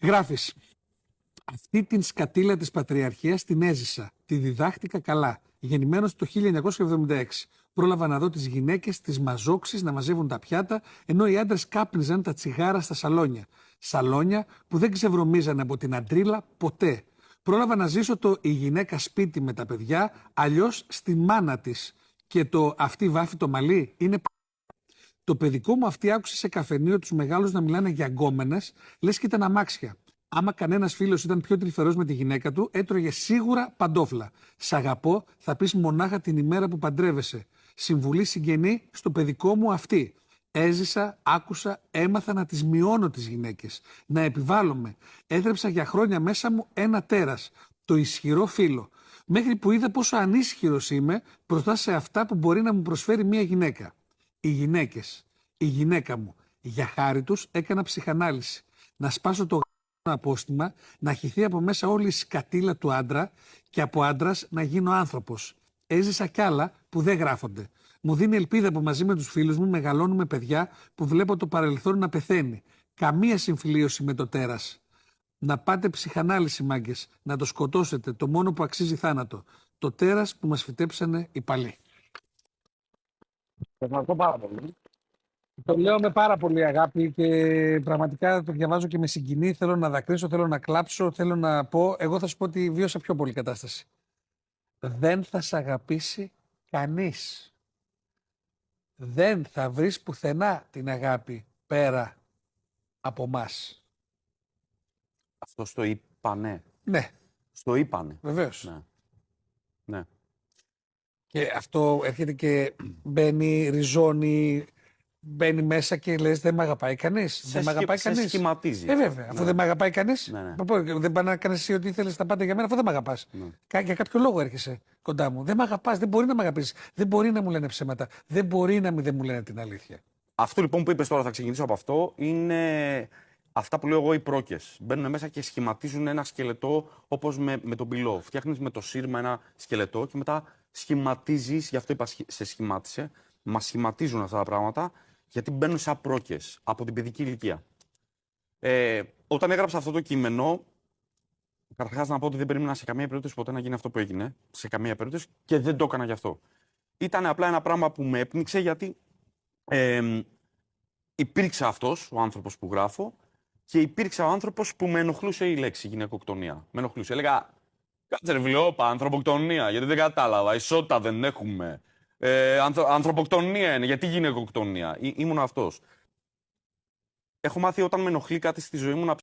Γράφεις. Αυτή την σκατήλα της πατριαρχίας την έζησα. Τη διδάχτηκα καλά. Γεννημένος το 1976. Πρόλαβα να δω τις γυναίκες της μαζόξης να μαζεύουν τα πιάτα, ενώ οι άντρες κάπνιζαν τα τσιγάρα στα σαλόνια. Σαλόνια που δεν ξεβρωμίζανε από την αντρίλα ποτέ. Πρόλαβα να ζήσω το η γυναίκα σπίτι με τα παιδιά, αλλιώς στη μάνα της. Και το αυτή βάφει το μαλλί είναι το παιδικό μου αυτή άκουσε σε καφενείο τους μεγάλους να μιλάνε για γκόμενες, λες και ήταν αμάξια. Άμα κανένας φίλος ήταν πιο τρυφερός με τη γυναίκα του, έτρωγε σίγουρα παντόφλα. Σ' αγαπώ, θα πεις μονάχα την ημέρα που παντρεύεσαι. Συμβουλή συγγενή στο παιδικό μου αυτή. Έζησα, άκουσα, έμαθα να τις μειώνω τις γυναίκες. Να επιβάλλομαι. Έδρεψα για χρόνια μέσα μου ένα τέρας. Το ισχυρό φίλο. Μέχρι που είδα πόσο ανίσχυρος είμαι μπροστά σε αυτά που μπορεί να μου προσφέρει μια γυναίκα. Οι γυναίκες, η γυναίκα μου, για χάρη τους έκανα ψυχανάλυση. Να σπάσω το απόστημα, να χυθεί από μέσα όλη η σκατήλα του άντρα και από άντρας να γίνω άνθρωπος. Έζησα κι άλλα που δεν γράφονται. Μου δίνει ελπίδα που μαζί με τους φίλους μου μεγαλώνουμε παιδιά που βλέπω το παρελθόν να πεθαίνει. Καμία συμφιλίωση με το τέρας. Να πάτε ψυχανάλυση, μάγκες, να το σκοτώσετε, το μόνο που αξίζει θάνατο. Το τέρας που μας φυτέψανε οι παλιοί. Ευχαριστώ πάρα πολύ. Το λέω με πάρα πολύ αγάπη και πραγματικά το διαβάζω και με συγκινεί. Θέλω να δακρύσω, θέλω να κλάψω, θέλω να πω. Εγώ θα σου πω ότι βίωσα πιο πολύ κατάσταση. Δεν θα σ' αγαπήσει κανείς. Δεν θα βρεις πουθενά την αγάπη πέρα από μας. Αυτό στο είπανε. Ναι, Στο είπανε. βεβαίως. Ναι. Ναι. Και αυτό έρχεται και μπαίνει, ριζώνει, μπαίνει μέσα και λες δεν με αγαπάει κανείς. Δεν με αγαπάει κανείς. Σε σχηματίζει. Βέβαια, αφού Ναι. δεν με αγαπάει κανείς. Ναι, ναι. Δεν πάει να κάνεις εσύ ό,τι ήθελες τα πάντα για μένα, αφού δεν με αγαπάς. Ναι. Για κάποιο λόγο έρχεσαι κοντά μου. Δεν με αγαπάς, δεν μπορεί να με αγαπήσεις. Δεν μπορεί να μου λένε ψέματα. Δεν μπορεί να μην δεν μου λένε την αλήθεια. Αυτό λοιπόν που είπες τώρα, θα ξεκινήσω από αυτό, είναι αυτά που λέω εγώ οι πρόκες. Μπαίνουν μέσα και σχηματίζουν ένα σκελετό όπως με τον πυλό. Φτιάχνεις με το σύρμα ένα σκελετό και μετά σχηματίζεις, γι' αυτό είπα σε σχημάτισε, μας σχηματίζουν αυτά τα πράγματα, γιατί μπαίνουν σαν πρόκες από την παιδική ηλικία. Όταν έγραψα αυτό το κείμενο, καταρχάς να πω ότι δεν περίμενα σε καμία περίπτωση ποτέ να γίνει αυτό που έγινε, σε καμία περίπτωση, και δεν το έκανα γι' αυτό. Ήταν απλά ένα πράγμα που με έπνιξε, γιατί υπήρξε αυτός ο άνθρωπος που γράφω και υπήρξε ο άνθρωπος που με ενοχλούσε η λέξη γυναικοκτονία. Με ενοχλούσε. Έλεγα, κάτσε ρε βλιόπα, ανθρωποκτονία, γιατί δεν κατάλαβα, ισότητα δεν έχουμε. Ανθρωποκτονία είναι, γιατί γυναικοκτονία. Ήμουν αυτός. Έχω μάθει όταν με ενοχλεί κάτι στη ζωή μου να